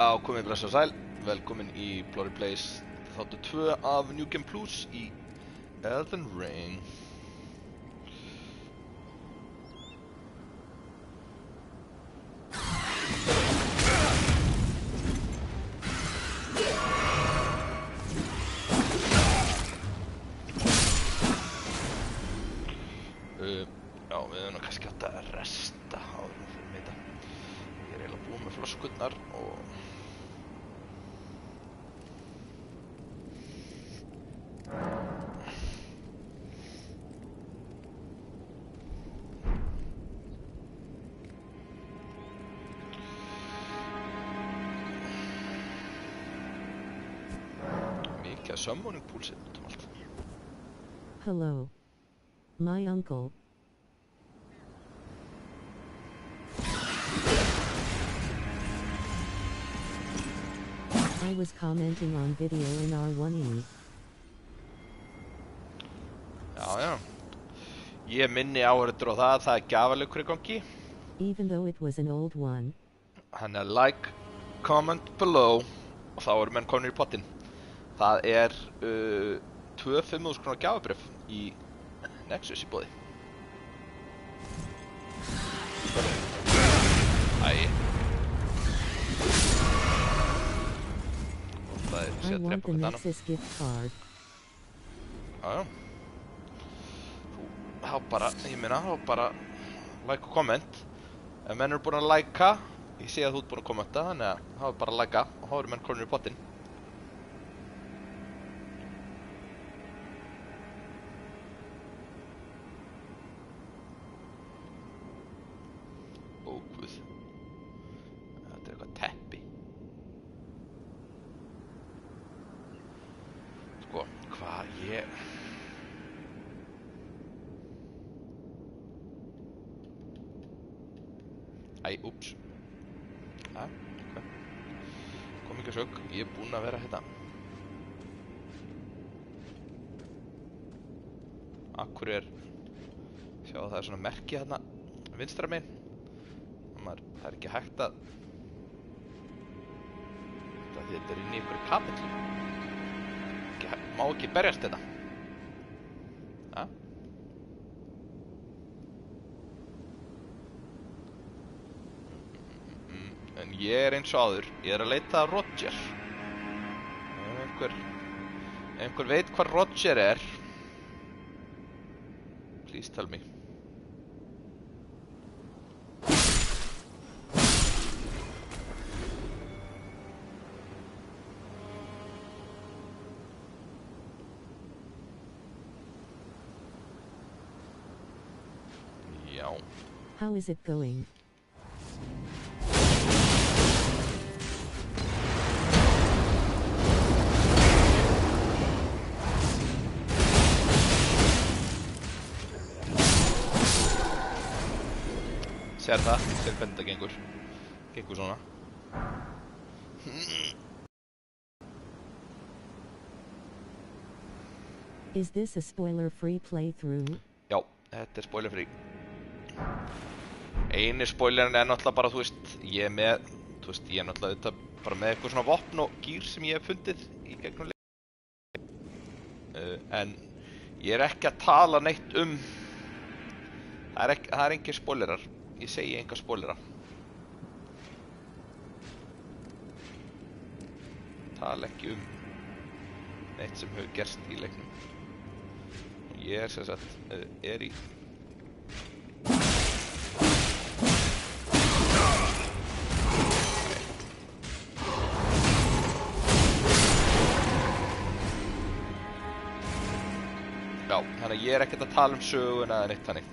Já, komið blessa og sæl, velkomin í Bloody Blaze þáttu 2 af New Game Plus í Elden Ring. Já, við höfum kannski átt að resta áður en fyrir mig þetta. Ég er eiginlega búinn með flöskurnar og mikið að summoning púlsið út um allt. Hello. My uncle. I was commenting on video in R1E. Já. Ég minni áhörður á það er gjafalegur í gangi. Even though it was an old one. Hann like, comment below og þá eru menn komnir í pottinn. Það er 2 5.000 krónar gjafabréf í Nexus í boði. Æi. Og það er I want the Nexus gift card. Já. Þá bara, þá bara like og comment. Ef menn eru búin að likea, ég sé að þú ert búin að kommenta, þannig að þá bara að likea og þá eru menn komnir í pottinn. Úps. Ok. Kom ekki að sög, ég er búinn að vera hérna. Akkur sjá að það er svona merki hérna vinstra megin. Það er ekki hægt að þetta er inn í einhverju kapitli. Má ekki berjast þetta. En ég er eins og áður, ég er að leita að Roger. Ef einhver veit hvað Roger er, please tell me. Já. How is it going? Sér það, sér hvernig það gengur. Gengur svona. Is this a spoiler-free playthrough? Já, þetta er spoiler-free. Einu spoilerin er náttúrulega bara, ég er náttúrulega bara með eitthvað svona vopn og gýr sem ég hef fundið í gegnum leik. En ég er ekki að tala neitt það er engin spoilerar. Ég segi enga spoilera. Tala ekki neitt sem hefur gerst í leiknum. Ég er sem sagt, er í Já, þannig að ég er ekkert að tala söguna eða neitt þannig.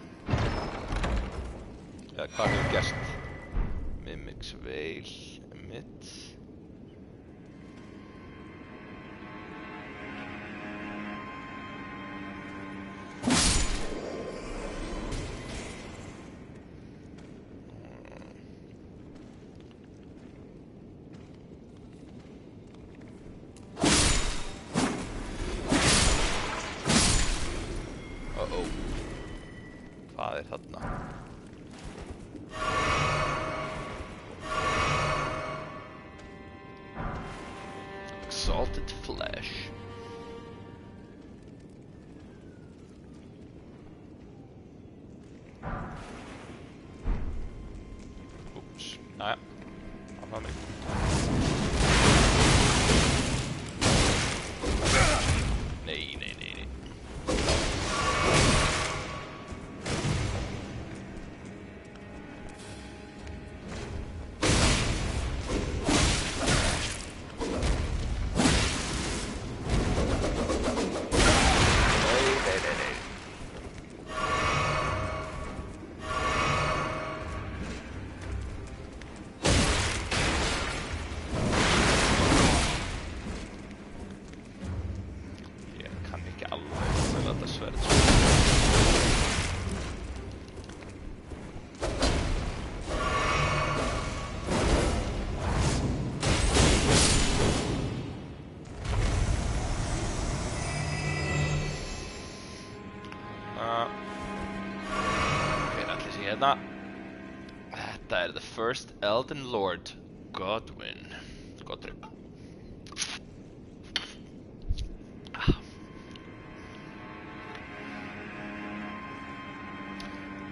Eða hvað hefur gerst. Mimics Veil mitt. Hvað er þarna? salted flesh. Oops. Naja. Einfach mit. Nee. Þetta the first Elden Lord, Godwyn. Godric.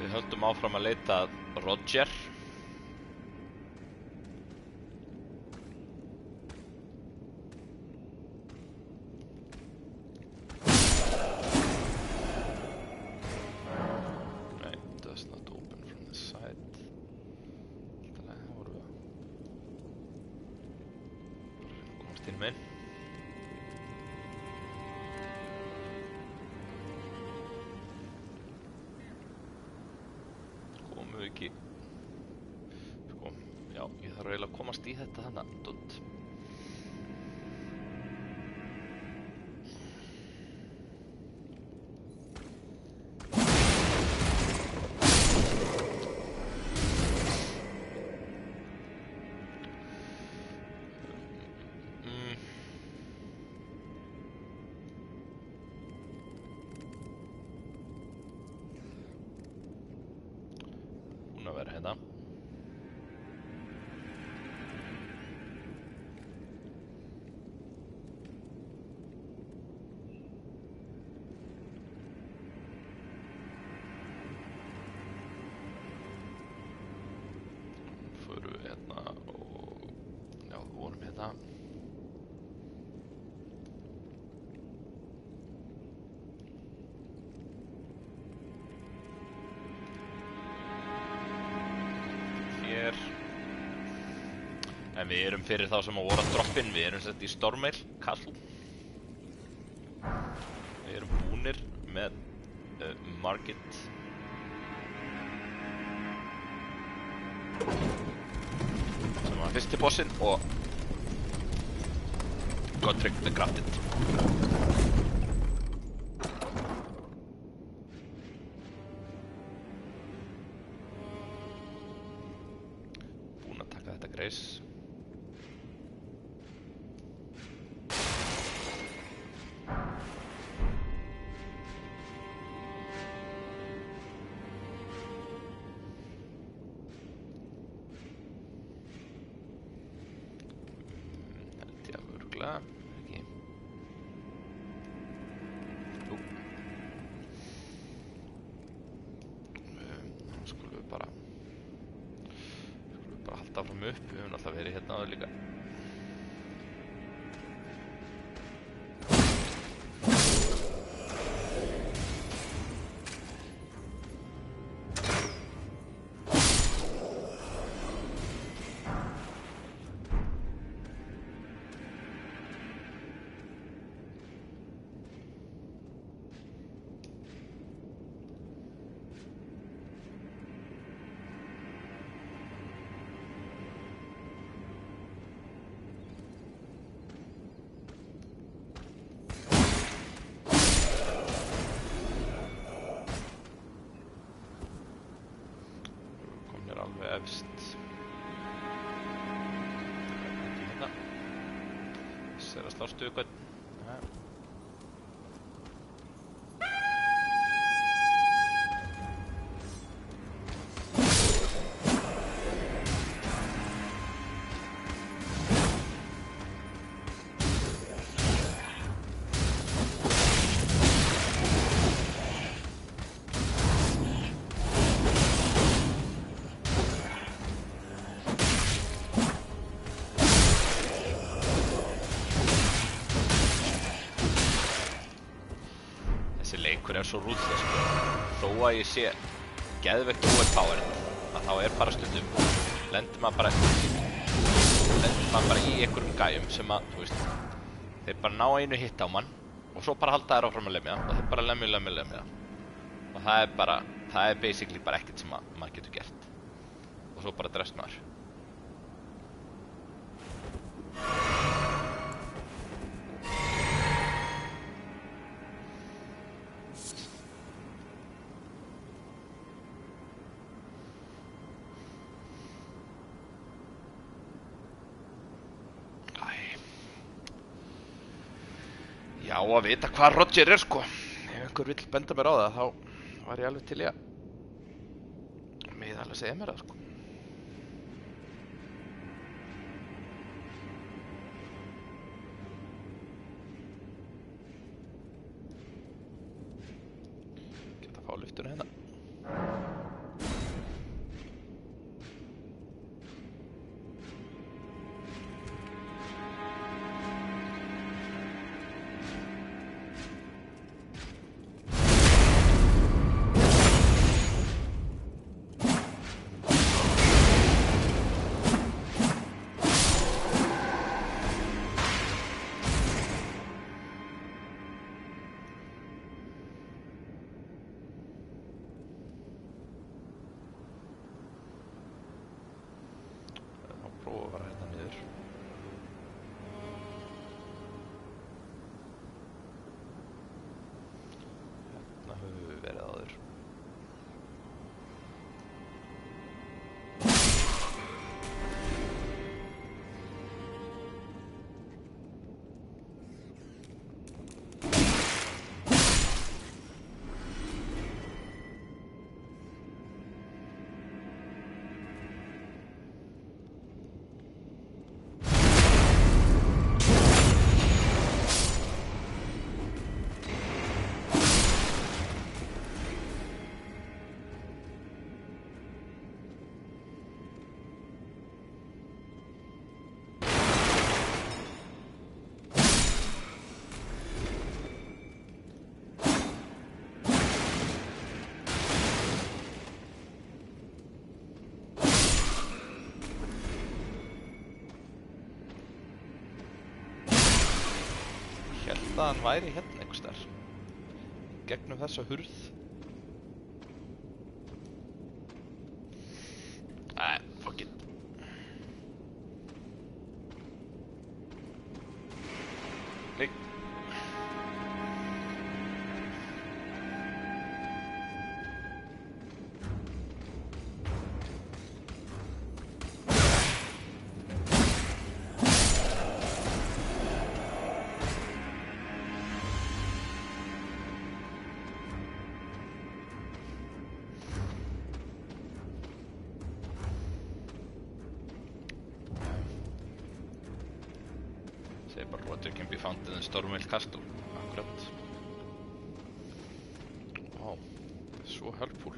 Við höldum áfram að leita Roger. Í þetta þannig dót. Hún að vera hérna. En við erum fyrir þá sem að voru að droppin, við erum sett í Stormveil Castle. Við erum búnir með Margit. Sem var fyrsti bossinn og Godric the Grafted. Búin að taka þetta greis. Ekki. Skulum við bara halda áfram upp, við höfum alltaf verið hérna áður líka. Efst. Ekki hérna. Þessi að slástu ykkur. er svo ruthless sko. Þó að ég sé geðveikt overpowered að þá bara stundum lendir maður bara í einhverjum gæjum sem að, þú veist, þeir bara ná einu hitt á mann og svo bara halda þær áfram að lemja og þeir bara lemja og það er basically bara ekkert sem maður getur gert og svo bara drest maður. Já, að vita hvað Roger er sko. Ef einhver vill benda mér á það, þá var ég alveg til í að alveg segja mér það sko. Geta að fá lyftuna hérna. Prófa að fara hérna niður. Hérna höfum við verið áður. Hélt að hann væri hérna einhvers staðar. Gegnum þessa hurð. Fuck it. Nei. Roger can be found in the Stormveil Castle. Akkurat. Wow, svo helpful.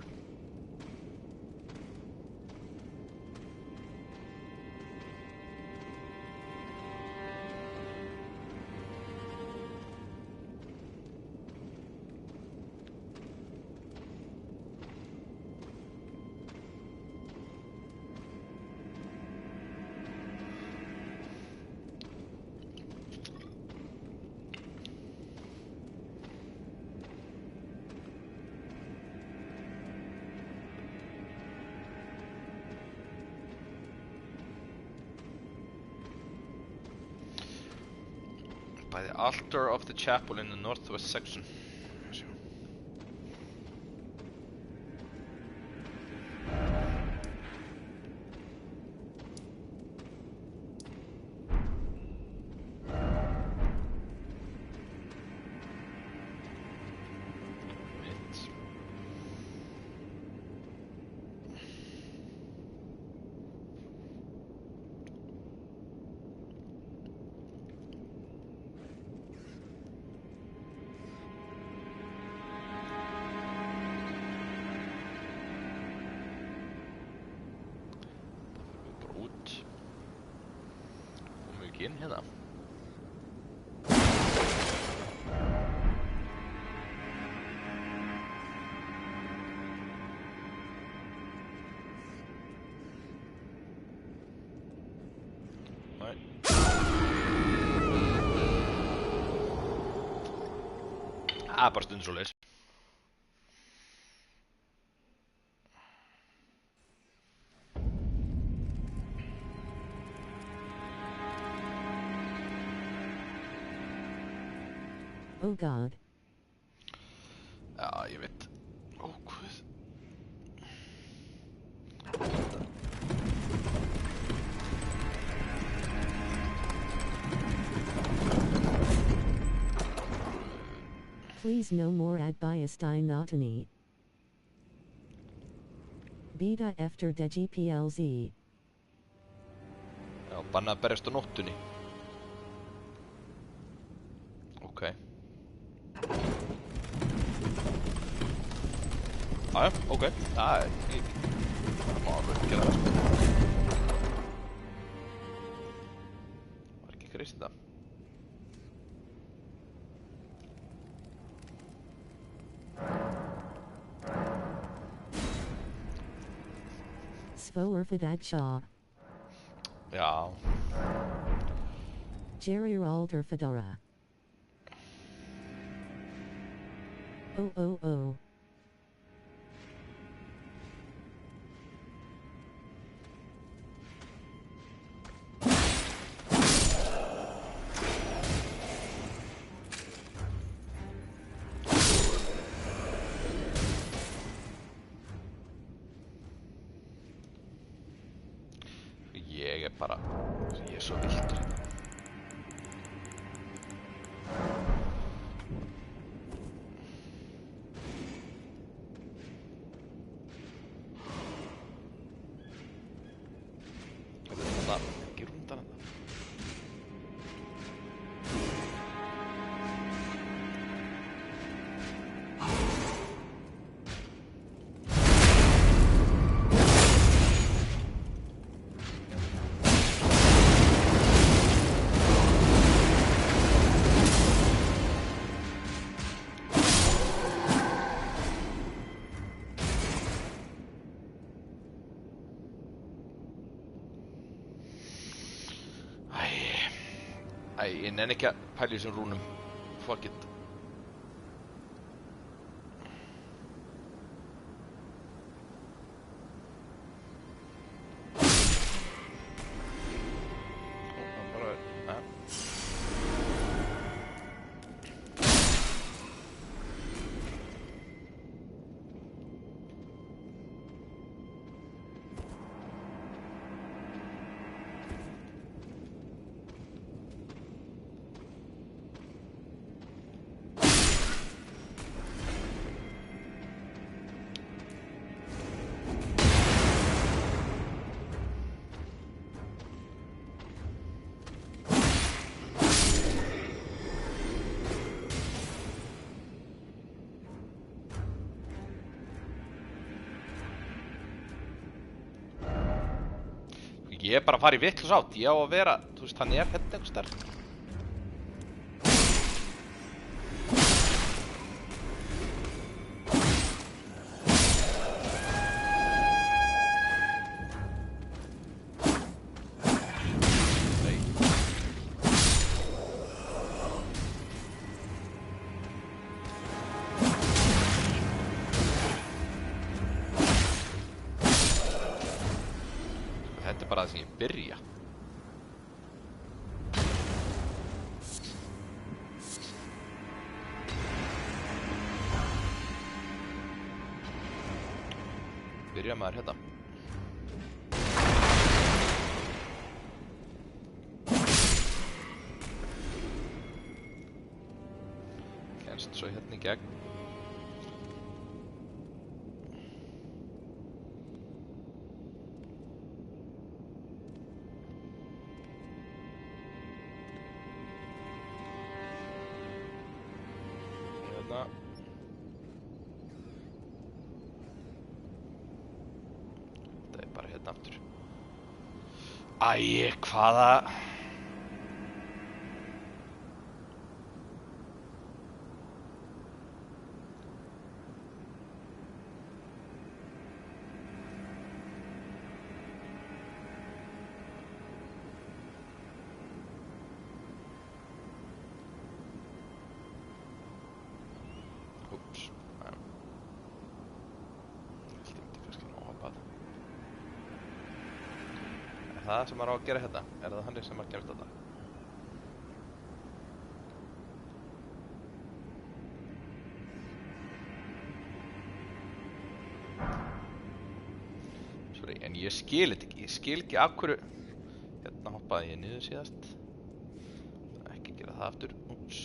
By the altar of the chapel in the northwest section. Inn hérna. bara stund svoleiðis. Oh god. Já, ég veit. Ó, guð. Please no more ad biasdynotony. Beta efter DGPLZ. Já, bannað að berjast á nóttunni. Ok. Jájá, ok. Það má alveg gera það, sko. Var ekki kristið það. Svoerfidad Shaw. Já. Jerry Alder Fedora. Oh oh oh. Ég bara... Ég svo villtur hérna. Þetta er ekki rundan þetta. Ég nenni ekki að pæla í þessum rúnum. Fuck it. Ég er bara að fara í vitlaus átt. Ég á að vera, þú veist, hann er hérna einhvers staðar. Þetta er bara það sem ég byrja. Byrja maður hérna. Kennst svo hérna í gegn. Hérna. Þetta er bara hérna aftur. Æ, hvaða... það sem maður á að gera hérna? Er það þannig sem maður gerist þetta? Sorry, en ég skil þetta ekki. Ég skil ekki af hverju... Hérna hoppaði ég niður síðast. Ekki gera það aftur. Úps.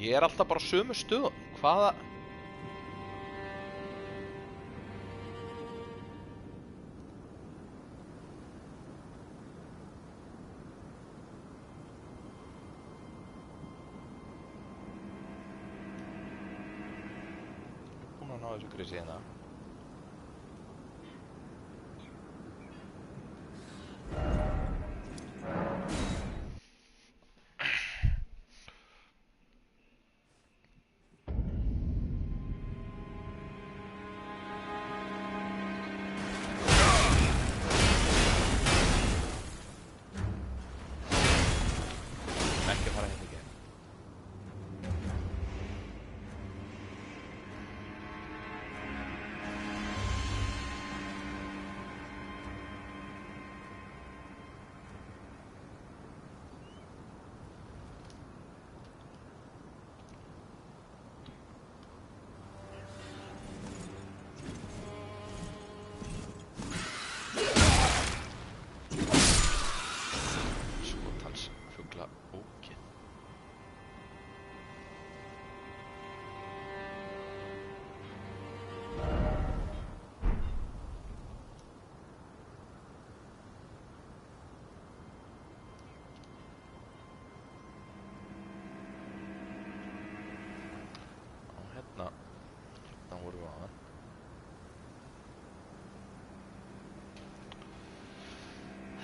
Ég er alltaf bara á sömu stöðum. Hvaða... Ég er búinn að ná þessu grisi hérna. Ekki að fara hérna í gegn. Skotans fugla ókið. Og hérna vorum við aðan.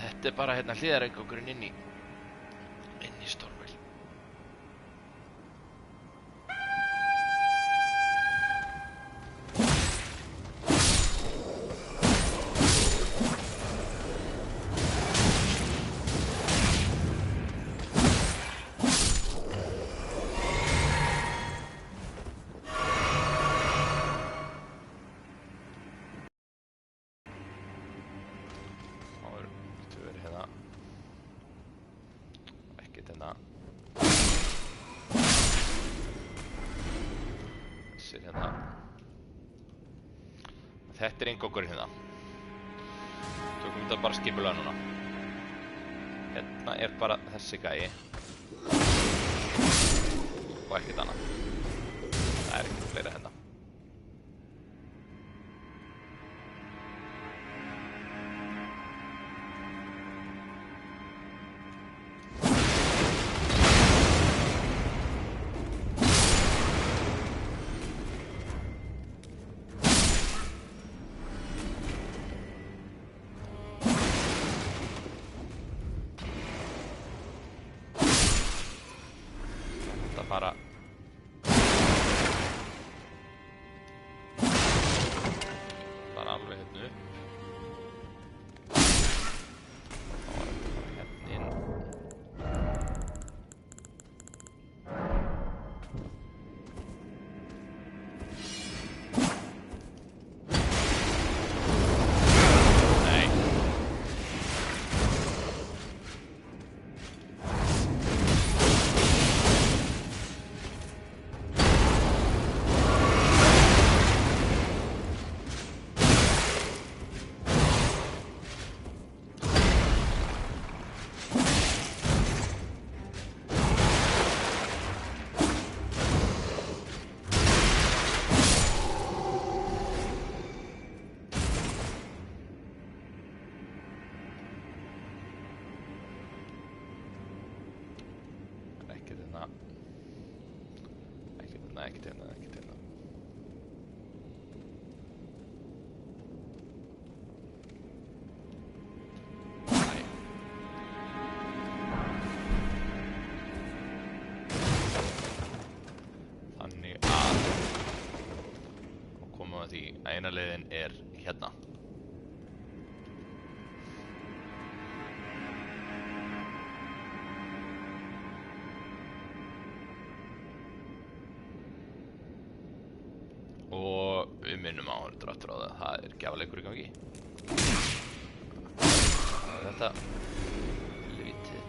Þetta er bara hérna hliðarengangurinn inn í Stormville. Þú verið hérna. Ekkert hérna. Þessir hérna. Þetta er inngangurinn hérna. Tökum þetta bara skipulega núna. Hérna er bara þessi gæi. Og ekkert annað. Það er ekkert fleira hérna. Bara alveg hérna upp. Þá var þetta bara hérna inn. Nei. ekkert hérna. Þannig að og komum við að því að eina leiðin er hérna. Og við minnum áhörður aftur á það að það er gjafleikur í gangi. Þetta lítið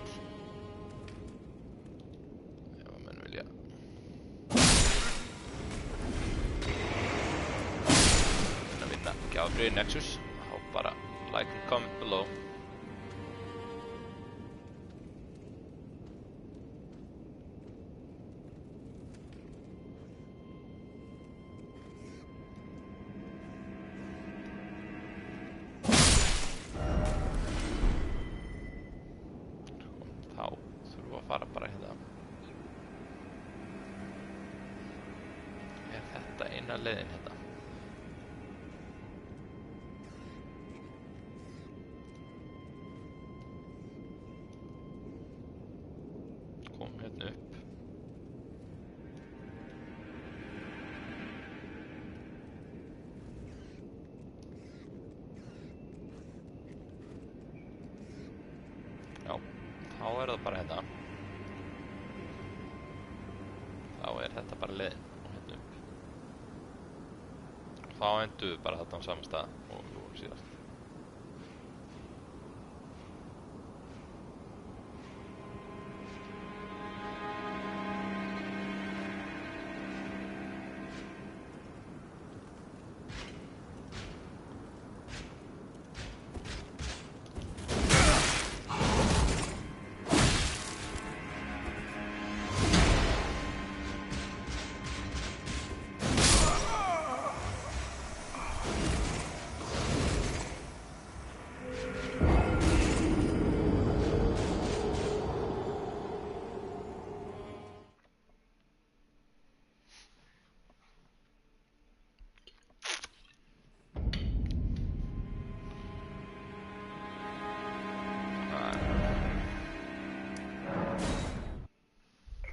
ef að menn vilja vinna gjafafriði Nexus, þá bara like and comment below. Þá þurfum við að fara bara hérna. Er þetta eina leiðin hérna? Kom hérna upp. Já, þá er það bara hérna. Þá er þetta bara leiðin og hérna upp. Þá endum við bara þarna á sama stað og við vorum síðast.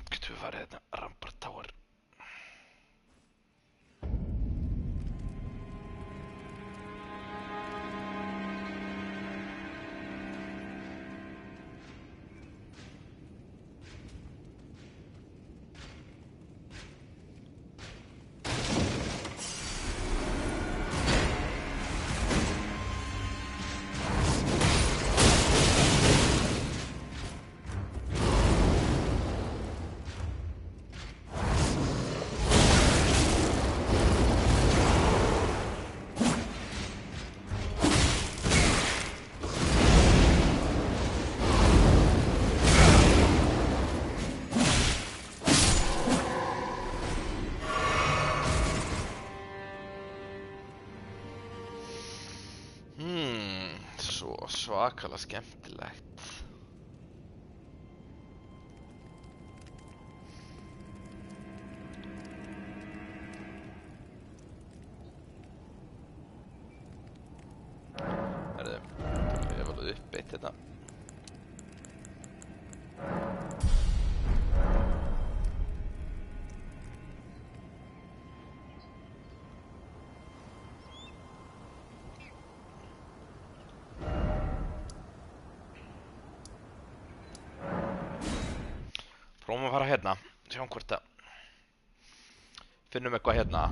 Getum við farið hérna, Rampart Tower. Svo svakalega skemmtilegt. Herðu, við erum alveg upp eitt hérna. Prófum að fara hérna, sjáum hvort að finnum eitthvað hérna.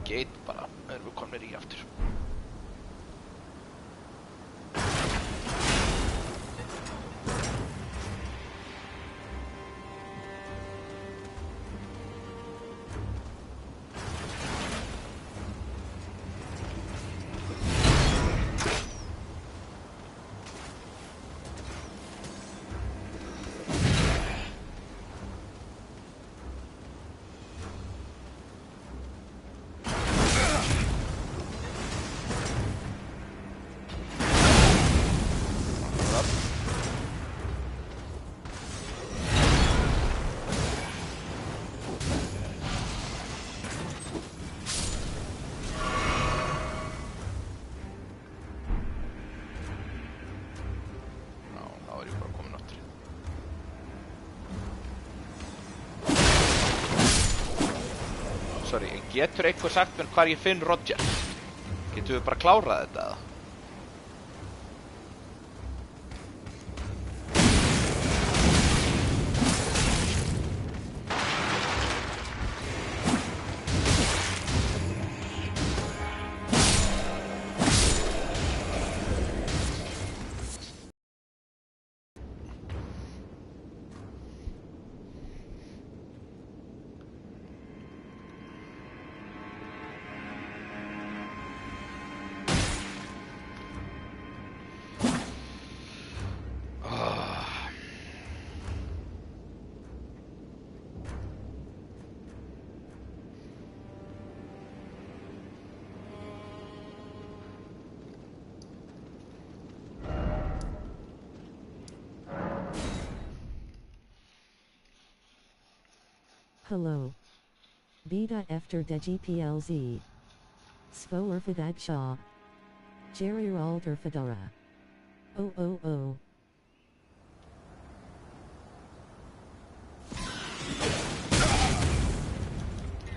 ekki einn bara, erum við komnir í aftur. Sorry, getur einhver sagt mér hvar ég finn Roger? Getum við bara klárað þetta eða? Hello. Beta efter DGPLZ. Svoer Fadag Shaw. Jerry Alter Fedora. Oh.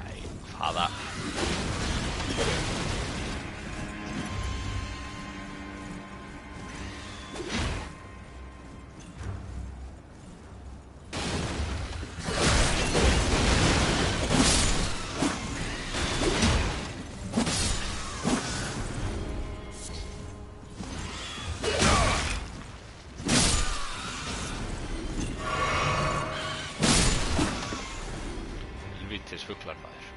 Nei, hvaða? Helvítis fuglar maður.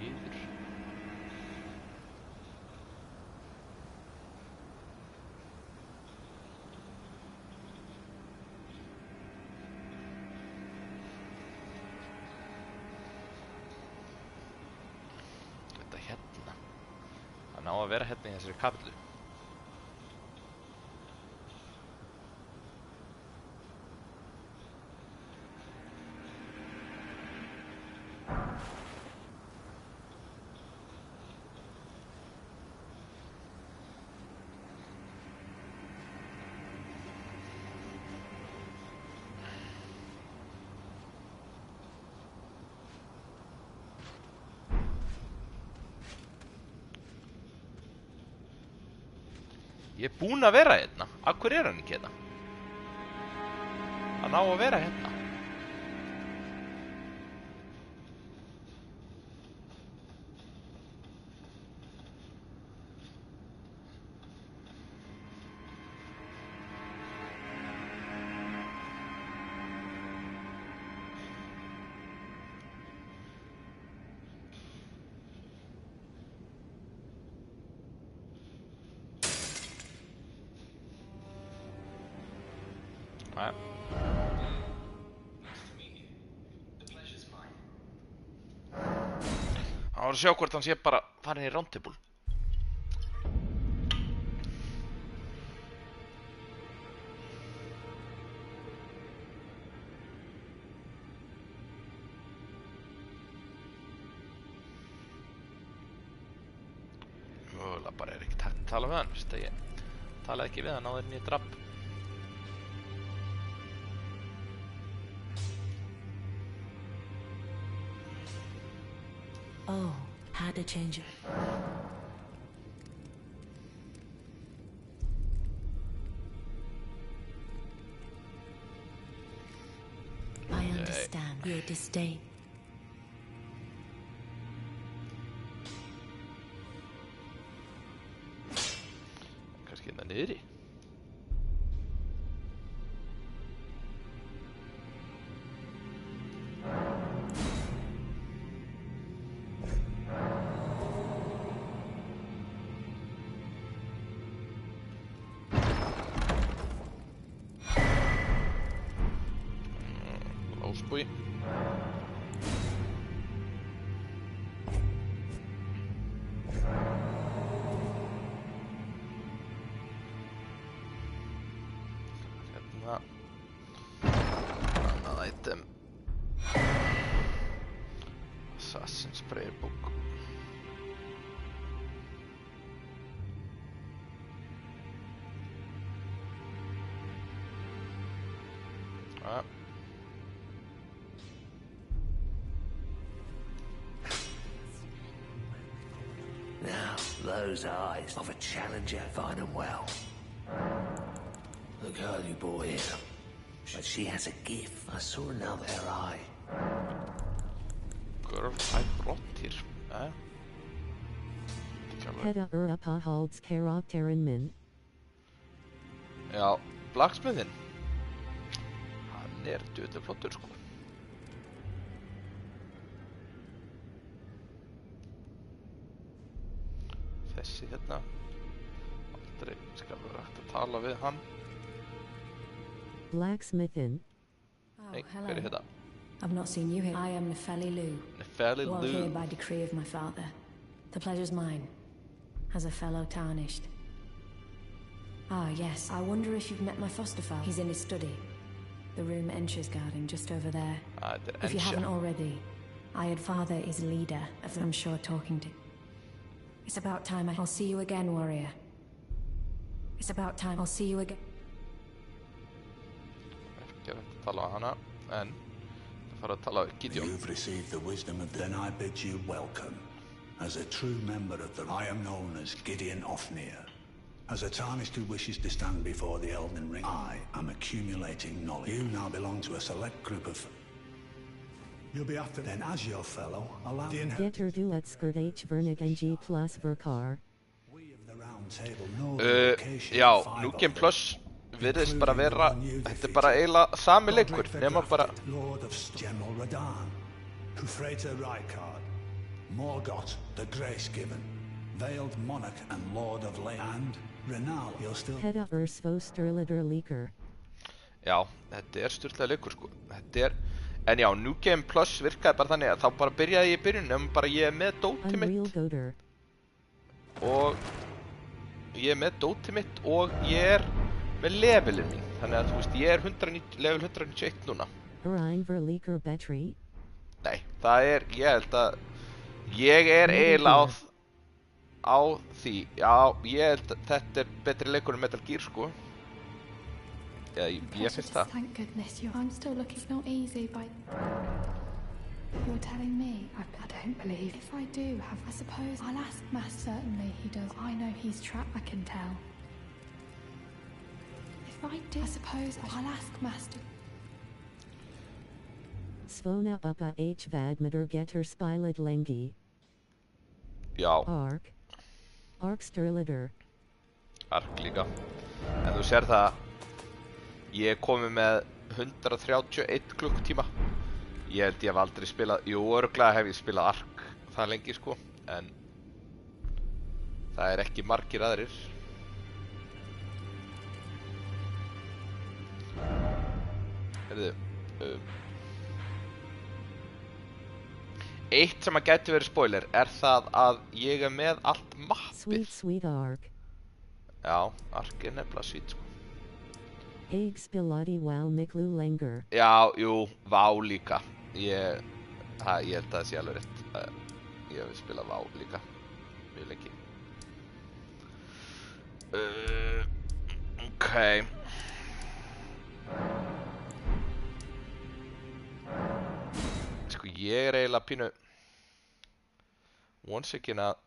Niður. Þetta hérna. Það ná að vera hérna í þessari kapillu. Ég er búinn að vera hérna. Af hverju er hann ekki hérna? Hann á að vera hérna. Nei. Það var að sjá hvort hann sé bara farin í roundtable. Mögulega bara er ekkert hægt að tala við hann, veist að ég talaði ekki við hann áður en ég drap. Oh, had to change it. understand your disdain. Kannski hérna niðri. Lásbúi. Hérna. Annað item. Assassin's Prayer Book. Ja. Now, those eyes of a challenger find them well. The girl you brought here, but she has a gift. I saw another her eye. Girl I brought here. Ja. Hedda Uppahald's karakterin min. Já, blacksmiðinn. Hann djöfull flottur sko. Þessi hérna. Aldrei skal vera hægt að tala við hann. Blacksmithin. Hey, hver þetta? I've not seen you here. I am Nefeli Lu. Nefeli Brought Lu. here by decree of my father. The pleasure's mine, as a fellow tarnished. Ah, yes. I wonder if you've met my foster father. He's in his study. The room Ensha's guarding just over there. If you haven't already, Ayad father is leader of the I'm sure talking to. It's about time I'll see you again, warrior. It's about time I'll see you again. Ekki að tala á hana, en það fara að tala við Gideon. You've received the wisdom of then I bid you welcome. As a true member of the I am known as Gideon Ofnir. As a tarnished who wishes to stand before the Elden Ring, I am accumulating knowledge. You now belong to a select group of... You'll be after then as your fellow, allow the Getur du at skirt H Vernig NG plus Verkar. We of the round table know the location Já, of five New of Game them, Plus virðist bara including the vera, one you þetta defeated. bara eiginlega sami leikur, Godric nema bara... Lord of General Radahn, Hufreta Rykard, Morgoth the Grace-Given, Veiled Monarch and Lord of Lane, and Renal, you'll still... Hedda Svo Sturlader Leaker. Já, þetta sturlaður leikur sko, þetta En já, New Game Plus virkaði bara þannig að þá bara byrjaði ég í byrjun bara ég með dótið Unreal mitt Goater. og ég með dótið mitt og ég með levelin mín þannig að þú veist, ég 190, level 191 núna Orion Verleaker Battery. Nei, það ég held að ég eiginlega á því Já, ég held að þetta betri leikur en Metal Gear sko Já, ég finnst það Thank goodness I'm still looking. It's not easy, but you're telling me. I don't believe. If I do have, I suppose I'll ask Mass. Certainly he does. I know he's trapped. I can tell. If I do, I suppose I'll ask Master. Svona Uppa H Vadmeter Getter Spiled Lengi. Já, Ark Sturlader. Ark líka En þú sér það Ég komið með 131 klukkutíma Ég held ég hef aldrei spilað Jú, örugglega hef ég spilað Ark það lengi sko En það ekki margir aðrir Heyrðu Eitt sem að gæti verið spoiler það að ég með allt mappið Sweet Ark. Já, Ark nefnilega sweet sko Egg Spilati Wow Miklu Lenger. Já, jú, Vá líka Ég held að það sé alveg rétt Ég hef spilað Vá líka Mjög lengi Ok Sko, ég eiginlega pínu Vonsekinn að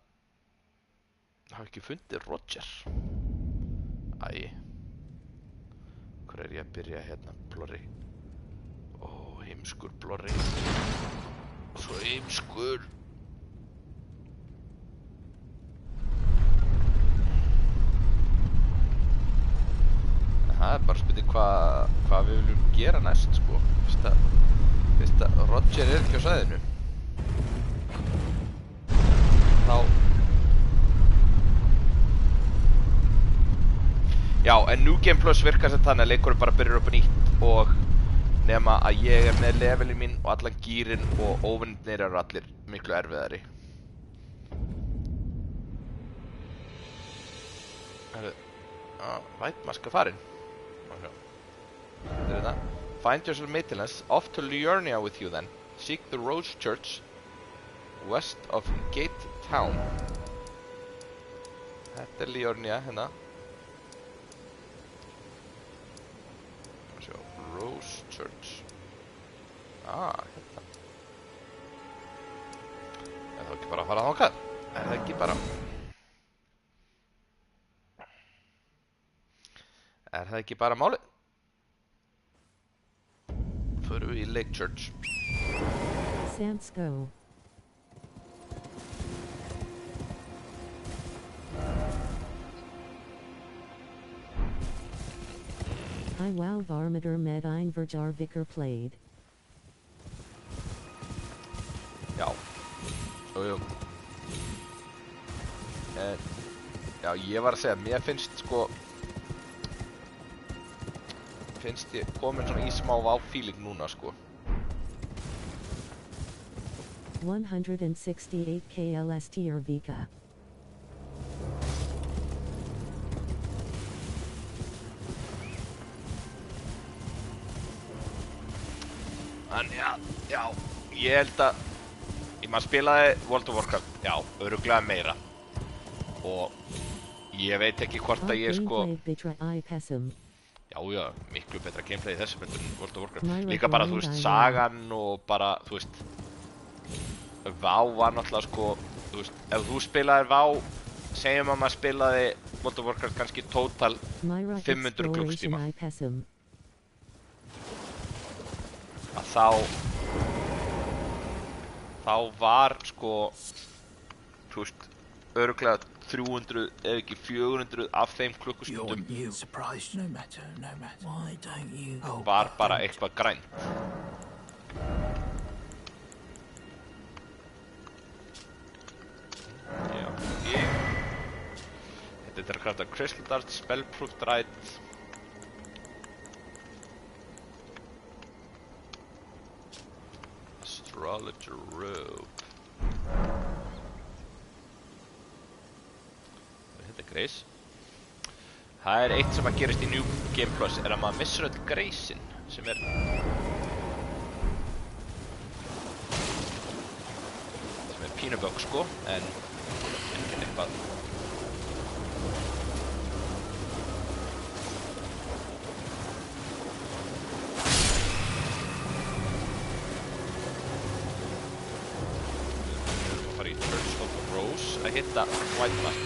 hafa ekki fundið Roger Æ Hvar ég að byrja hérna, Plorri? Ó, heimskur, Blorri. Svo heimskur. Það er bara spurning hvað við viljum gera næst, sko. Fyrst að Roger er ekki á svæðinu. Þá... Já, en New Game Plus virkar sem þannig að leikurinn bara byrjar upp á nýtt og nema að ég er með levelin mín og allan gýrin og óvinnir eru allir miklu erfiðari. Vætmaska farin. Þetta er þetta. Find yourself maintenance. Off to Liurnia with you then. Seek the Rose Church west of Gate Town. Þetta er Liurnia hérna. Rose Church. Hérna. Er það ekki bara að fara þangað? Er það ekki bara... Er það ekki bara málið? Förum við í Lake Church. Sans go. I wow varmider med ein verjar vicar played. Já. Jú. Já, ég var að segja, mér finnst sko... Finnst ég komin svona í smá váfíling núna, sko. 168 KLST Vika. Þannig að, já, ég held að maður spilaði World of Warcraft, já, örugglega meira. Og ég veit ekki hvort að ég sko... Já, miklu betra gameplay í þessu betur en World of Warcraft. Líka bara, þú veist, sagan og bara, þú veist... WoW var náttúrulega sko, þú veist, ef þú spilaðir WoW, segjum að maður spilaði World of Warcraft kannski total 500 klukkstíma. Að þá var sko, þú veist, örugglega 300 ef ekki 400 af þeim klukkustundum var bara eitthvað grænt. Já, þetta er krafta Crystal Dart, Spellproof Drive. Astrologer Robe. Þetta er greis. Það er eitt sem að gerist í New Game Plus er að maður missur öll greisin sem er pínubögg sko, en ekki eitthvað. Church of Rose að hitta White Mask.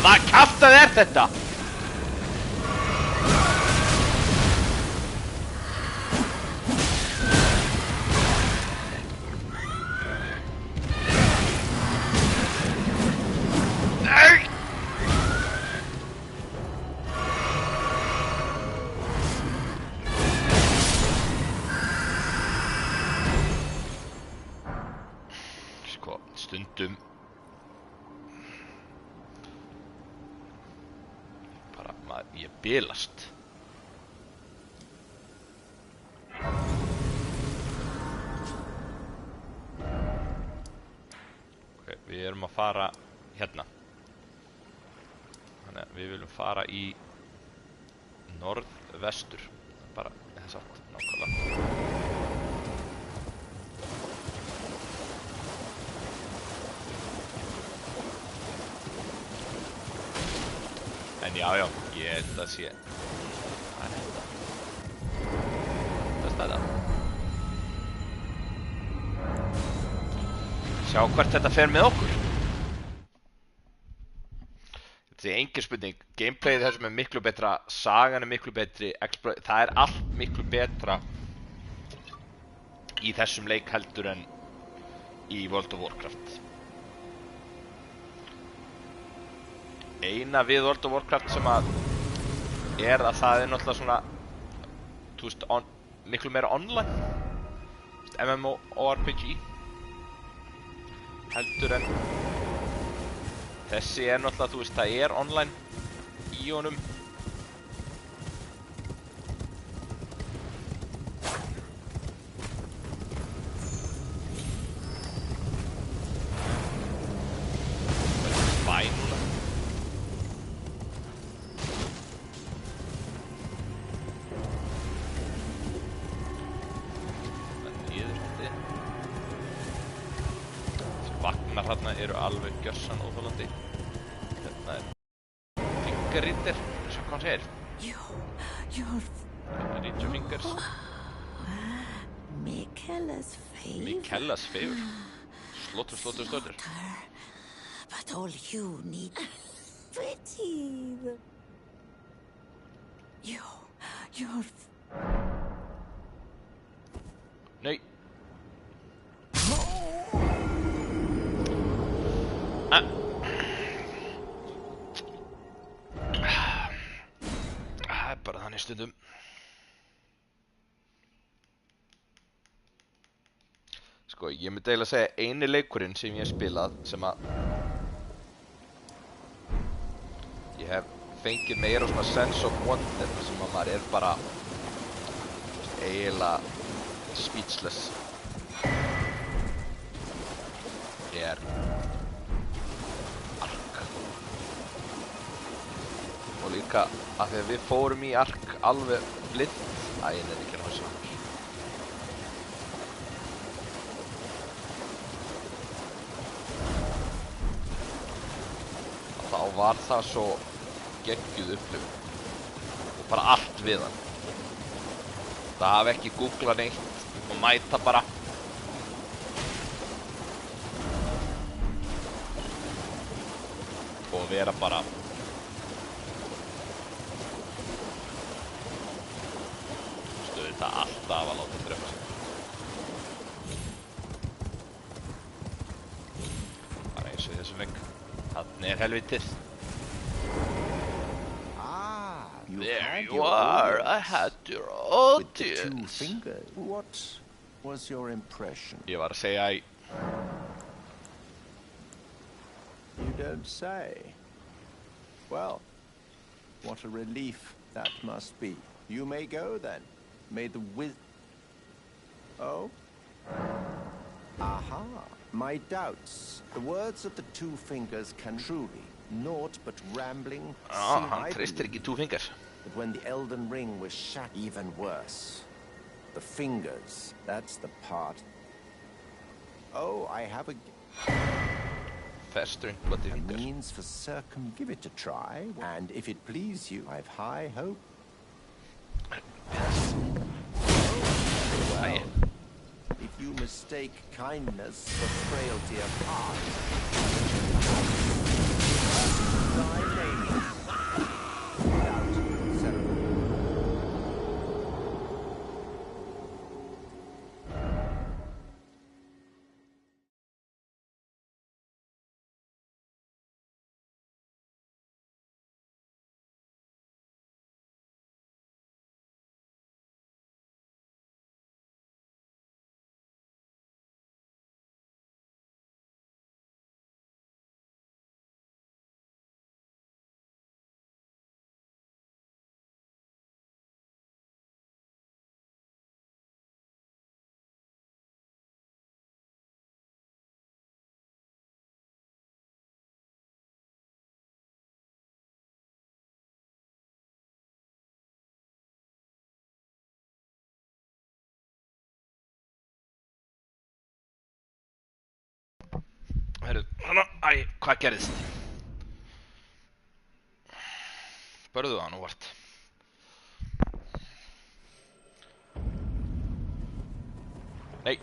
Hvaða kjaftað er þetta? Nei! Ég bilast. Ok, við erum að fara hérna. Þannig að við viljum fara í norðvestur. Bara þess að nákvæmlega. En já, ég held að sé. Hvað þetta? Hvað þetta? Sjá hvert þetta fer með okkur. Þetta er engin spurning. Gameplayið þessum er miklu betra, sagan er miklu betri, það er allt miklu betra í þessum leik heldur en í World of Warcraft. Eina við World of Warcraft sem að er að það er náttúrulega svona, þú veist, miklu meira online, MMORPG heldur en þessi er náttúrulega, þú veist, það er online í honum. Bæ núna. Vagnar hérna eru alveg gjörsan óþolandi. Hérna er fingerritter, eins og hvað hann segir. Hérna er Reach of Fingers. Mikella's favor. Slaughter. But all you need pretty. You're Nei. Það er bara þannig stundum. Sko, ég myndi eiginlega segja eini leikurinn sem ég hef spilað sem að ég hef fengið meira svona sense of wonder sem að maður er bara eiginlega speechless. Er Ark. Og líka að þegar við fórum í Ark alveg blind. Æ, ég nefnir ekki að þessu. Þá var það svo geggjuð upplifun. Og bara allt við hann. Það hafi ekki googlað neitt og mæta bara. Og vera bara stuðið það alltaf að láta drepa sig. Bara eins og í þessum leik. Þarna er helvitið. There you are. I had your audience. With the 2 fingers. What was your impression? Ég var að segja í You don't say. Well, what a relief that must be. You may go then. May the Oh? Aha. My doubts. The words of the 2 fingers can truly naught but rambling. hann treystir ekki 2 fingers. But when the Elden Ring was shut, even worse. The fingers, that's the part. Oh, I have a Festering bloody fingers. means for give it a try, and if it please you, I've high hope. Well, if you mistake kindness for frailty of heart, Herru, hana, hvað gerðist? Börðu það nú vart. Nei.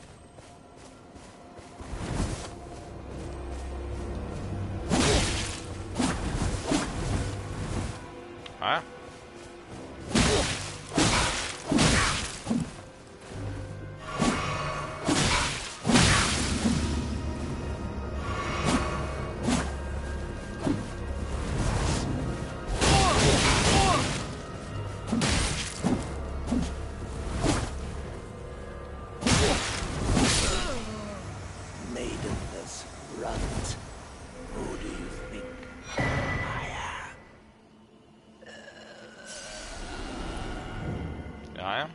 Jæja. Maidenless runt. Who do you think I am? Jæja,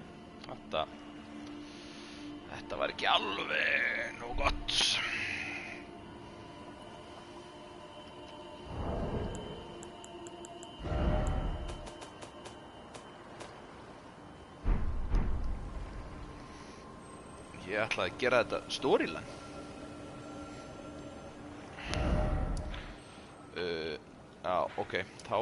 þetta var ekki alveg nóg gott. Ég ætlaði að gera þetta storyline. Já, ok, þá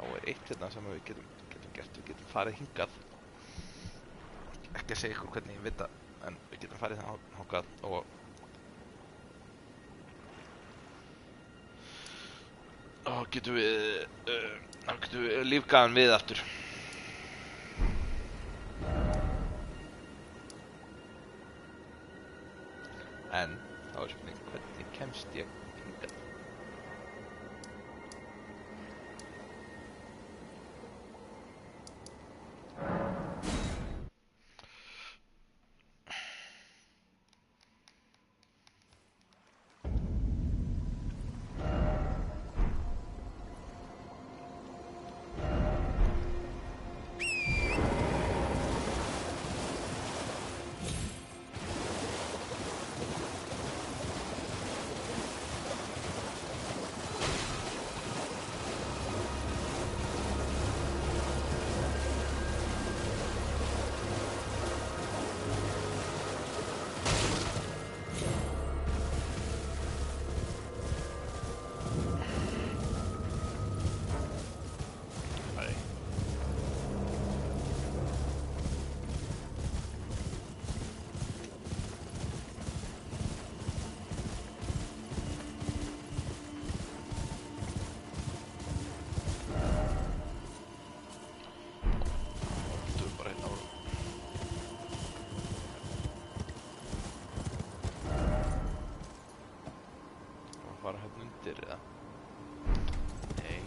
er eitt hérna sem við getum gert. Við getum farið hingað. Ekki að segja ykkur hvernig ég veit það, en við getum farið þangað og getum við lífgaðan við aftur. En þá er spurning, hvernig kemst ég hingað? Fara hérna undir eða? Nei.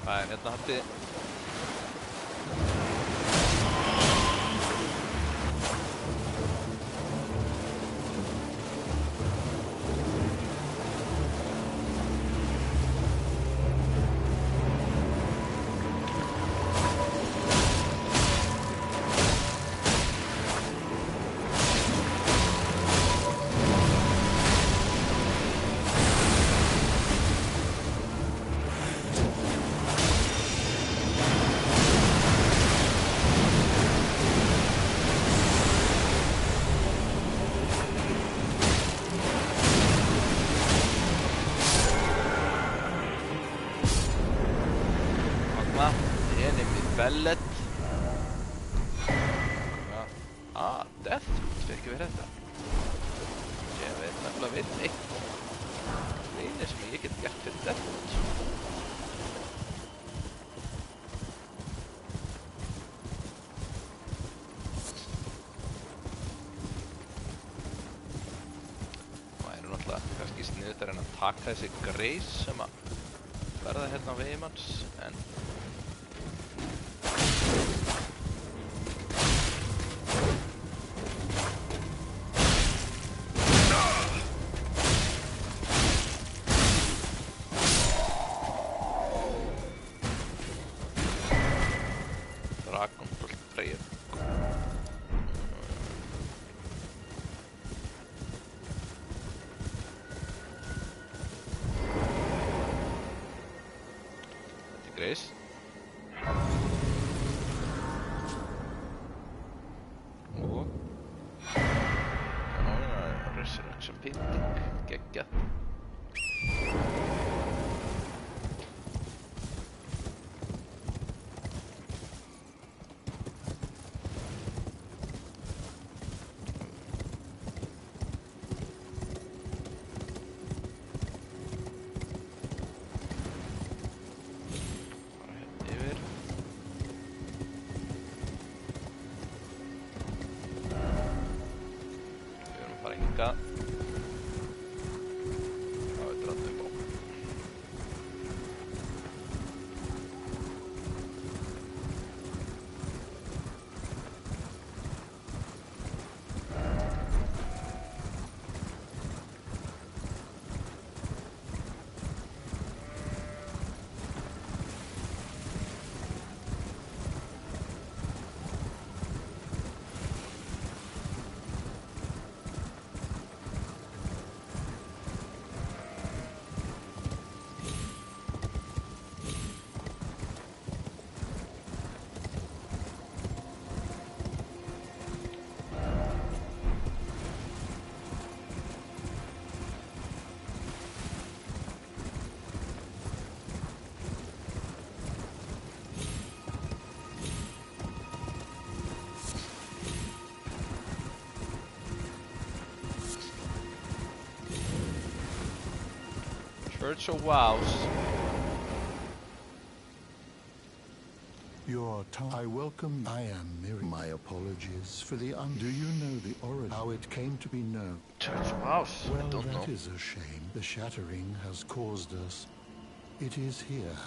Það er hérna haldið. Bellet. Deathroot, fekk við þetta. Ég veit nefnilega við eitt. eini sem ég get gert fyrir þetta. Kannski sniðugt að reyna að taka þessi greis sem að verða hérna á vegum hans, en Dragonbolt Freyr. Greis. Og Resurrection Painting, geggjað. Church of Wows. I welcome. I am Miriam. My apologies for the Do you know the origin? How it came to be known? Church of Wows. Well, I don't know. that is a shame. The shattering has caused us. It is here,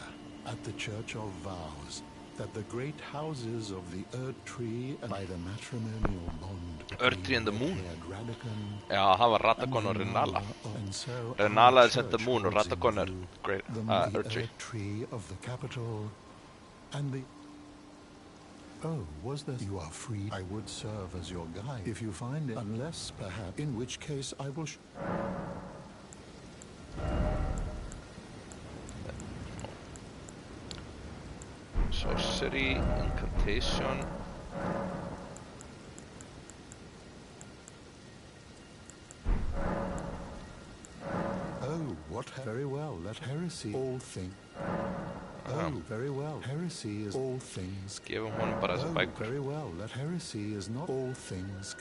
at the Church of Vows, that the great houses of the Erd Tree and by the matrimonial bond Erd Tree and the Moon. Radagon, Já, það var Radagon og Renala. Renala is at the Moon og Radagon er great Erd Tree. Erd Tree of the capital and the Oh, was there? You are free. I would serve as your guide if you find it, unless perhaps, in which case I will Sorcery, incantation. Oh, what? Very well. Let heresy all things. Oh, very well. Heresy is all things. Gefum honum bara þessa bækur. Very well. Let heresy is not all things.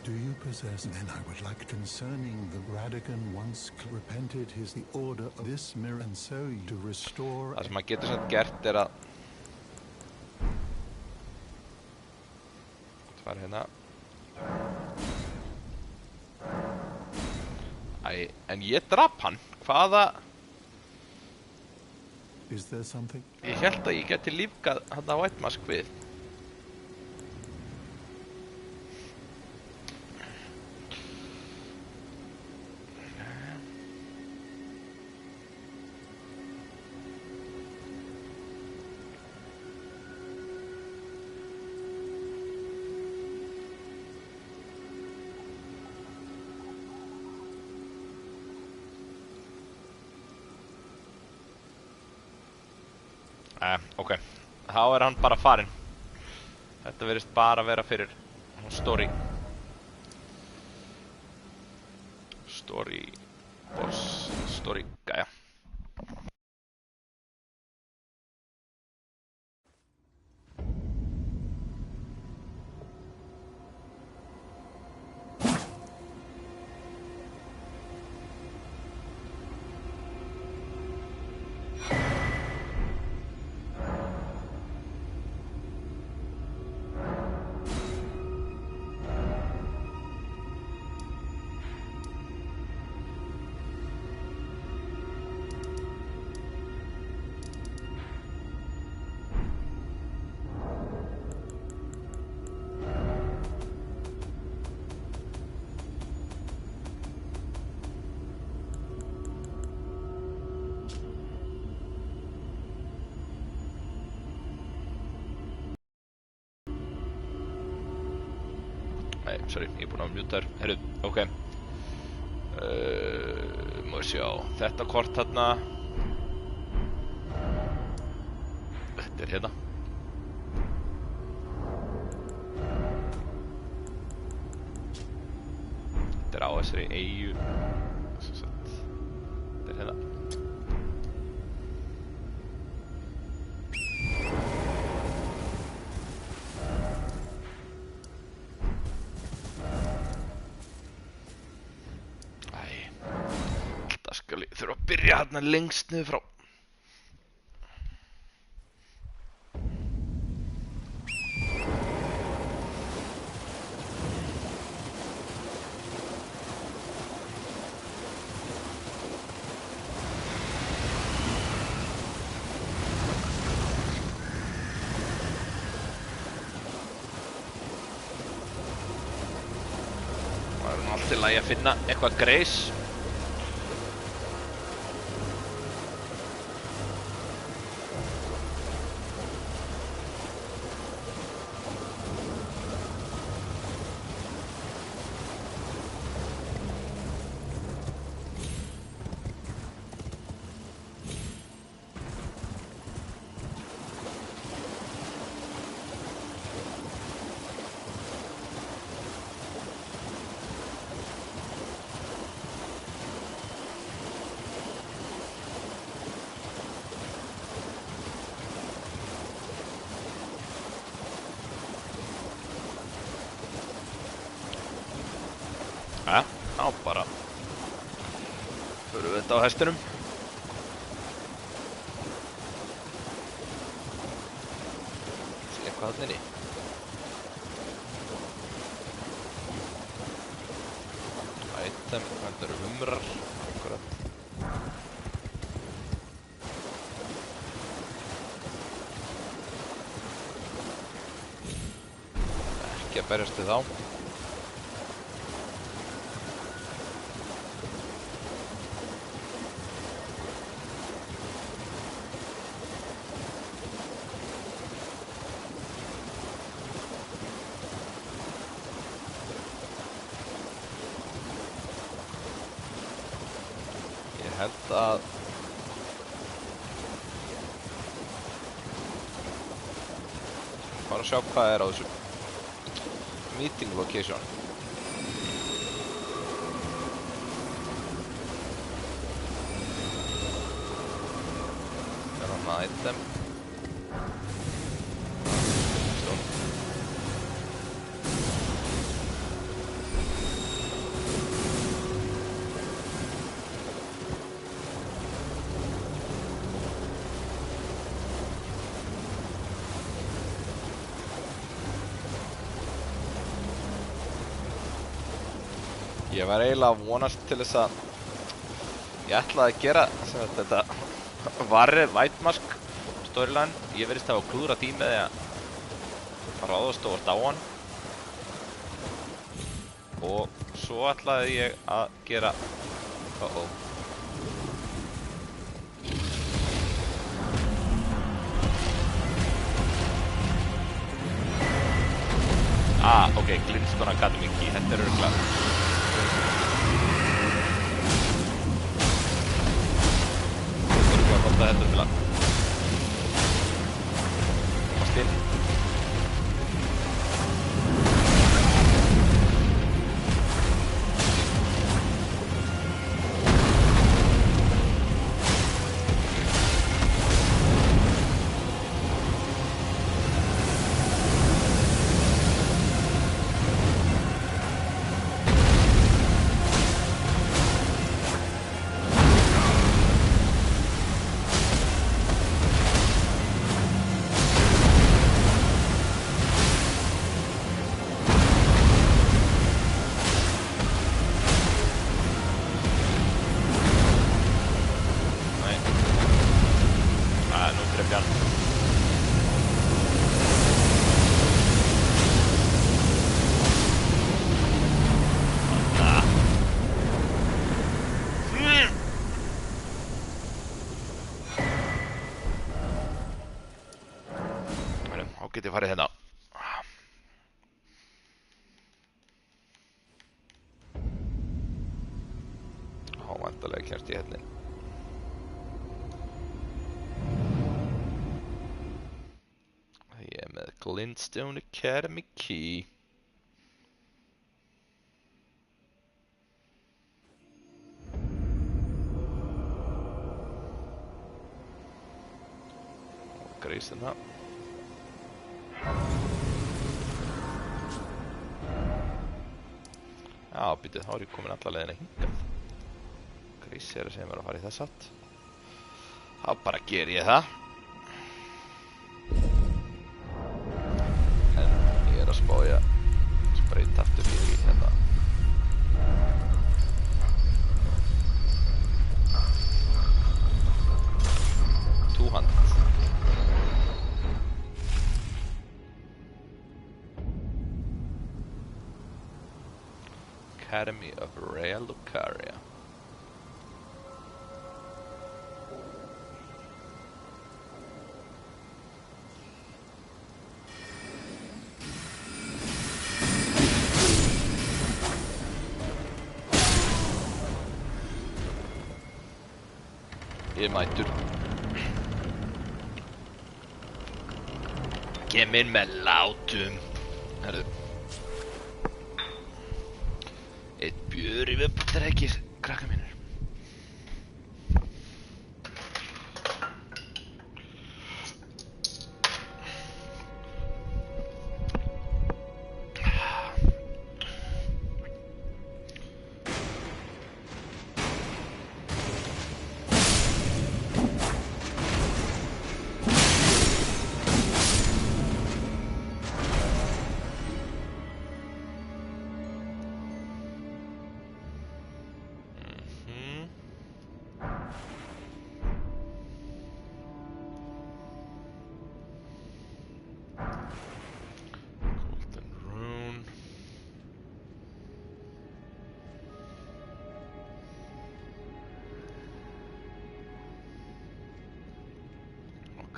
Do you possess? Then I would like concerning the Radagon once repented his the order of this mirror and so to restore. Það sem maður getur samt gert er að það var hérna. Æ, en ég drap hann. Hvaða? Is there something? Ég held að ég geti lífgað hann á White Mask við. Ok, þá er hann bara farinn. Þetta verðist bara vera fyrir story boss, story gæja. Nei, sorry, ég er búinn að mjúta þér. Heyrðu, ok. Má ég sjá, þetta kort þarna. Þetta hérna. Þetta á þessari eyju. Þetta hérna. Ég þurfa að byrja hérna lengst niður frá. Það er nú allt í lagi að finna eitthvað greis. Ná bara förum við þetta á hestinum. Sé eitthvað þarna inni. Item, þetta eru humrar. Akkurat. Ekki að berjast við þá. Ég held að bara sjá hvað er á þessu meeting location. Það er hann item. Ég var eiginlega að vonast til þess að ég ætlaði að gera sem þetta varri White Mask storyline. Ég verðist að hafa klúðrað því með því að ráðast og á hann. Og svo ætlaði ég að gera ok, Glintstone Academy key, þetta er örugglega nota þetta til að komast inn. Get ég farið hérna. Glintstone Academy Key. Grísina. Já, býtu, þá ég komin alla leiðina hingað. Grís að segja mér að fara í þess átt. Þá bara ger ég það. En ég að spá ég að spreyta aftur fyrir í hérna. Two-hand. Academy of Rhea Lucaria. Ég mætur. Kemur með látum. Herðu. Eitt björ í viðbúttarækir, krakka mínir.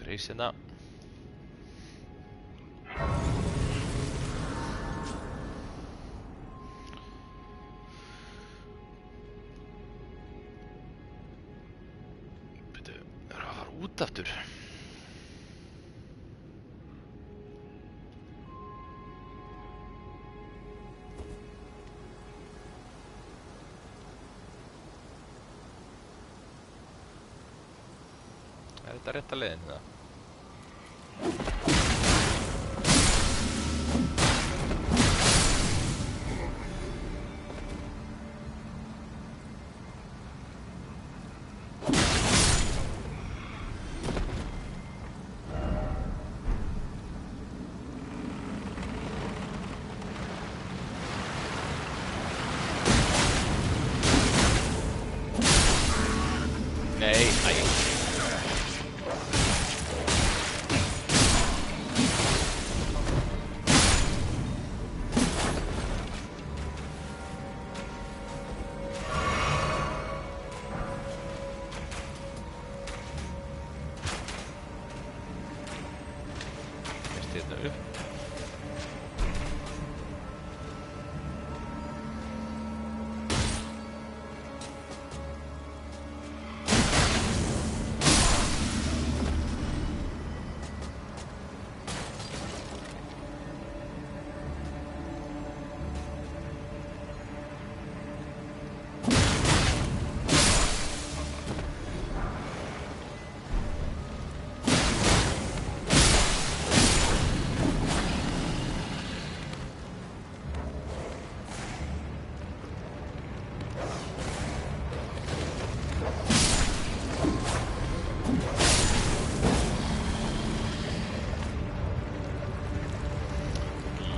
Grísina. Býtu, að fara út aftur? Þetta rétta leiðin það? Nei, æ. Hérna upp.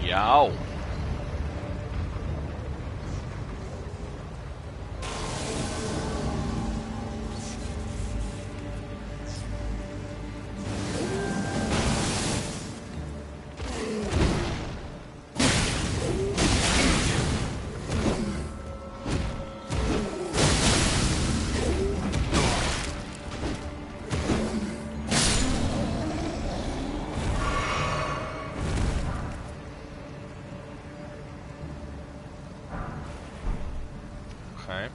Já. Okay.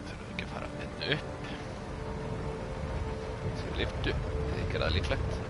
Þurfum ekki að fara hérna upp. Þau lyftu, eða gera það líklegt.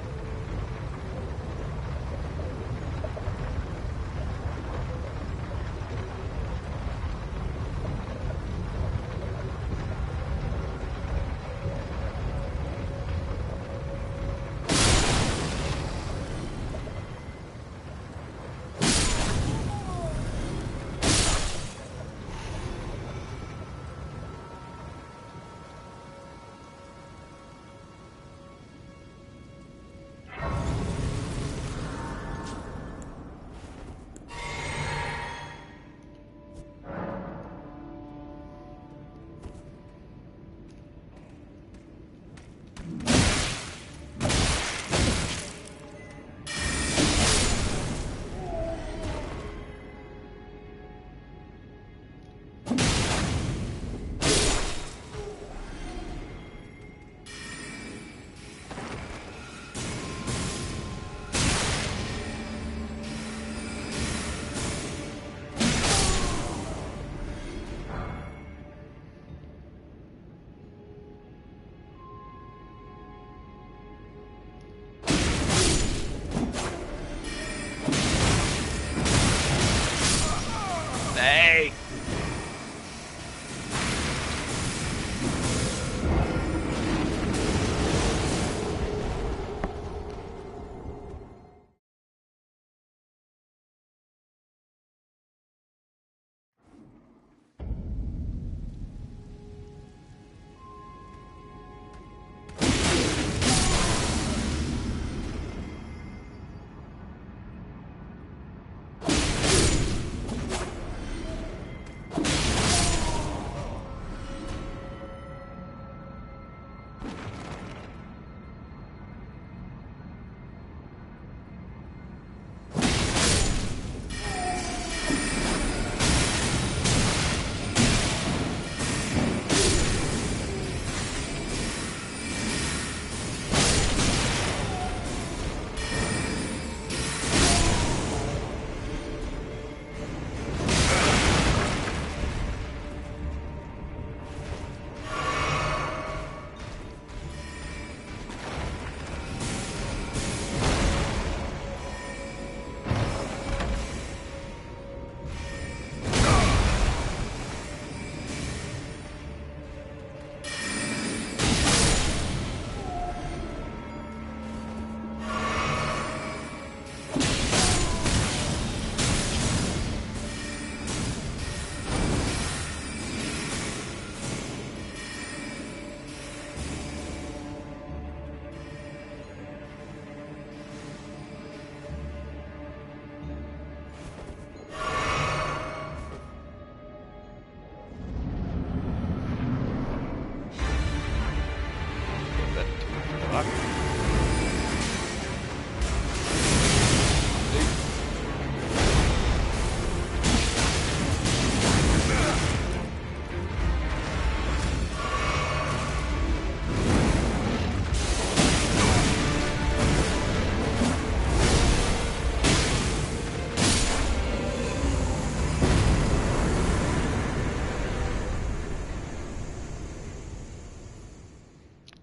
Nei!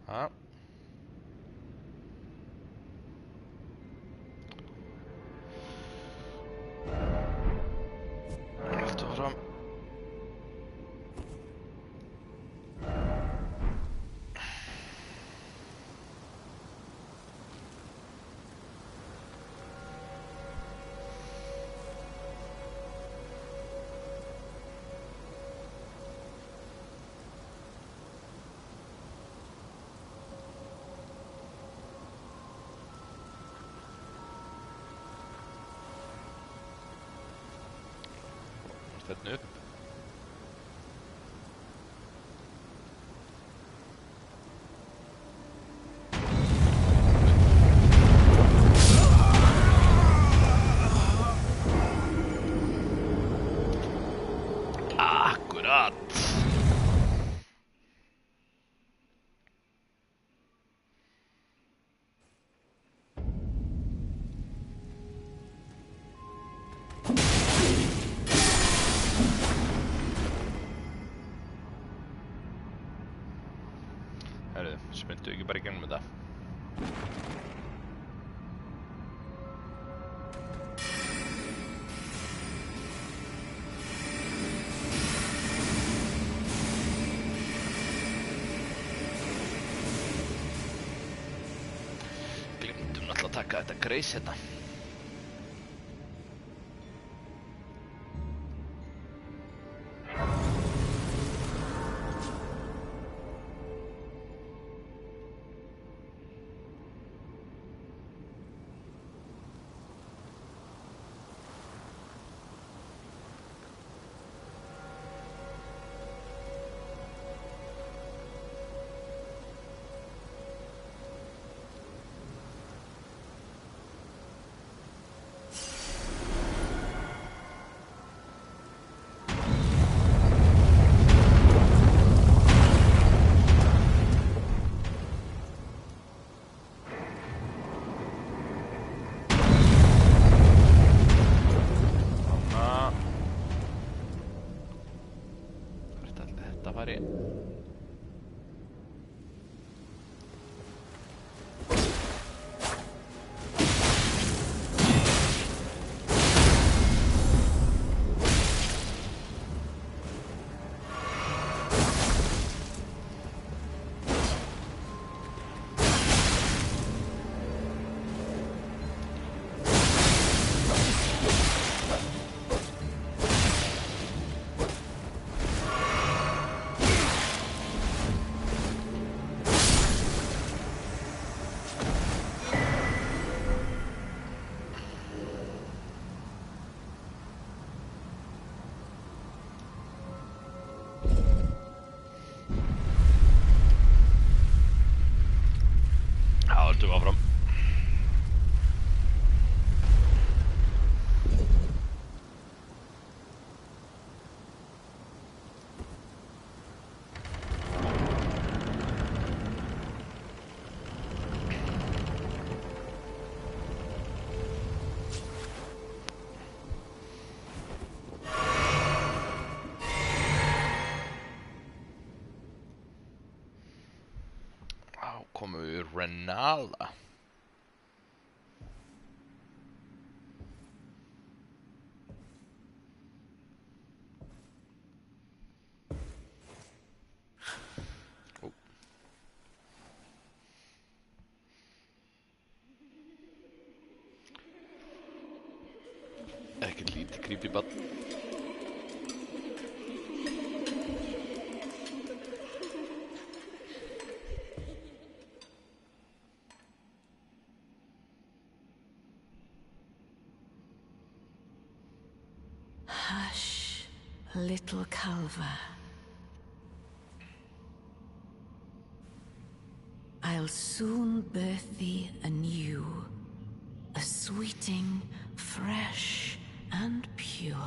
Ja. Allt áfram. Þarna upp. Akkurat. Herru, spyndu ekki bara í gegnum þetta. Glimtum náttúrulega að taka þetta greis hérna. Höldum áfram. Kommer vi Renala. Oh. Ekkert lítið creepy barn. Hush, little Calva. I'll soon birth thee anew, a sweeting, fresh and pure.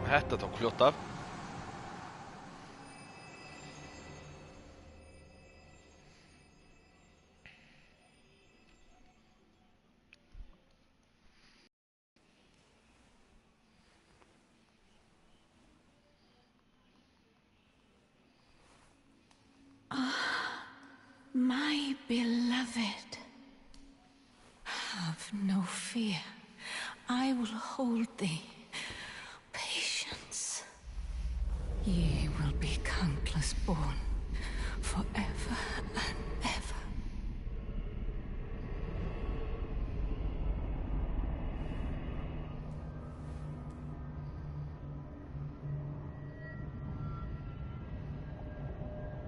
Þetta tók fljótt af. My beloved, have no fear. I will hold thee. Patience. Ye will be countless born, forever and ever.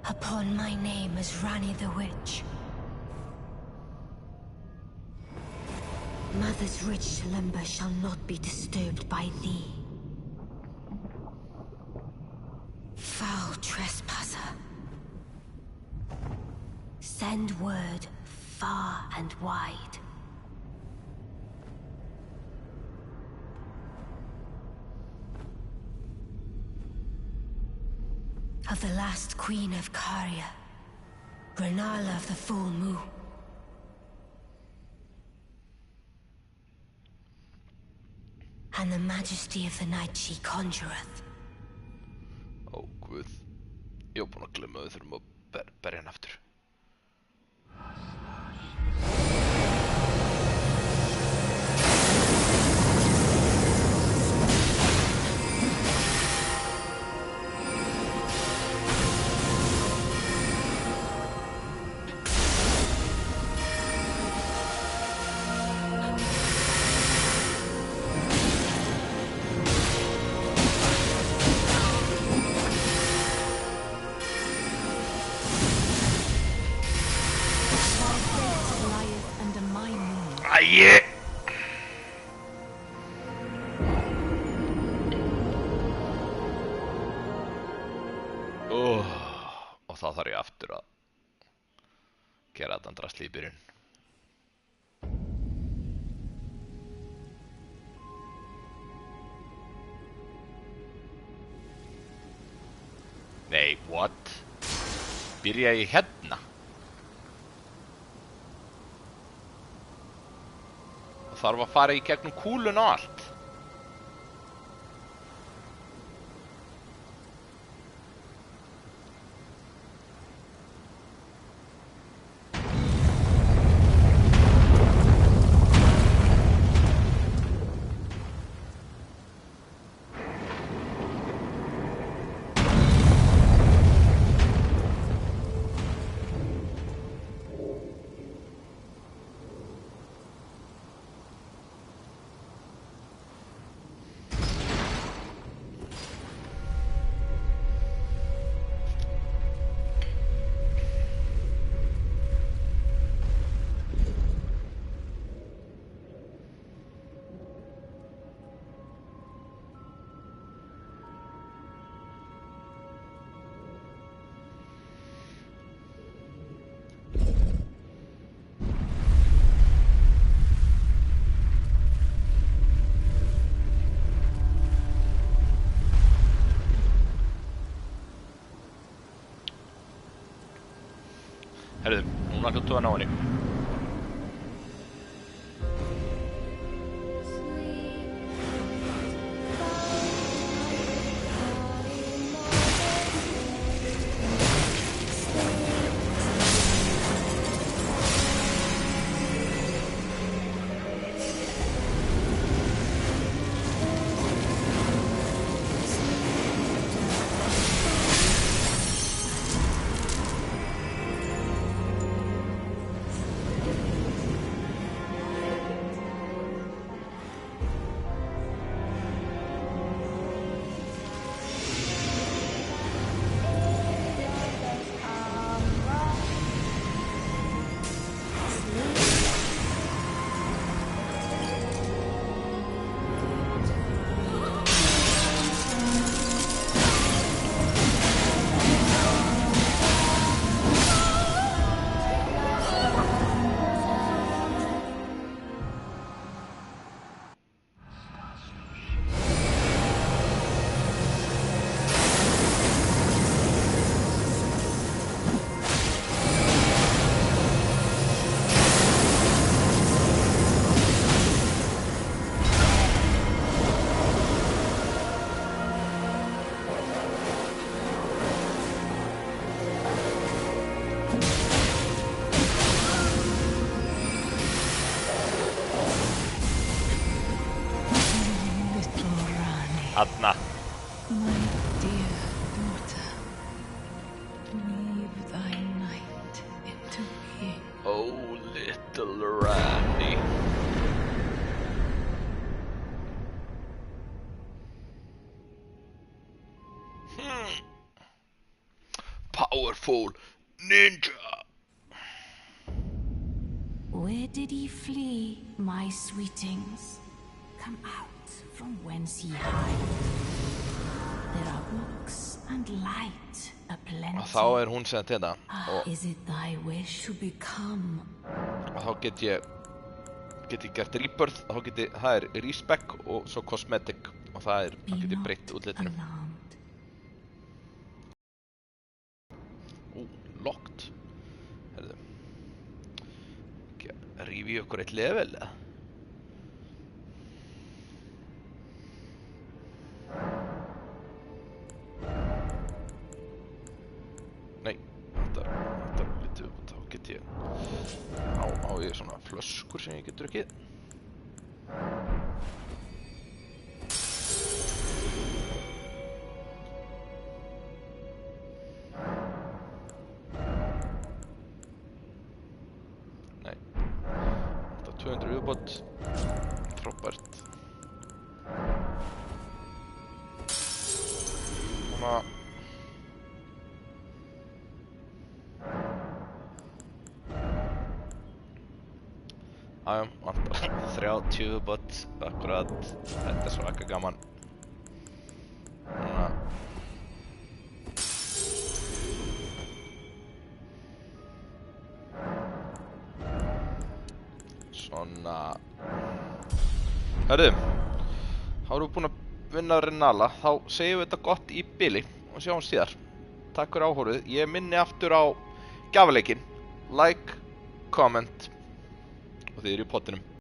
A upon my name as Ranni the Witch. Mother's rich slumber shall not be disturbed by thee. Foul trespasser. Send word far and wide. Of the last queen of Caria, Rennala of the Full Moon. And the majesty of the night she conjureth. Ó, guð. Ég var búinn að glemma þau þurfum að berja hann aftur. Æi! Og þá þarf ég aftur að gera þetta drasl í byrjun. Nei, what? Byrja ég hérna? Og þarf að fara í gegnum kúlun og allt? Herðu, núna hljóttu að ná henni. Þarna. My dear daughter, weave thy night into being. Oh, little Ranni. powerful ninja. Where did he flee, my sweetings? Come out from whence ye hide. There are books and light aplenty. Og þá hún sem þetta. Og Is it thy wish to become? þá get ég gert rebirth, þá það respec og svo cosmetic og það þá get ég breytt útlitinu. Locked. Herðu. Rífi okkur eitt level eða? Nei, þetta lítið upp og þá get ég á ég svona flöskur sem ég get drukkið. Nei, þetta 200 viðbót, frábært. Svona vantar 30 bot akkurat, þetta svaka gaman. Svona Hörðu, þá erum við búin að vinna Renala, þá segjum við þetta gott í bili og sjáum síðar. Takk fyrir áhorfið, ég minni aftur á gjafaleikinn, like, comment og þið eru í pottinum.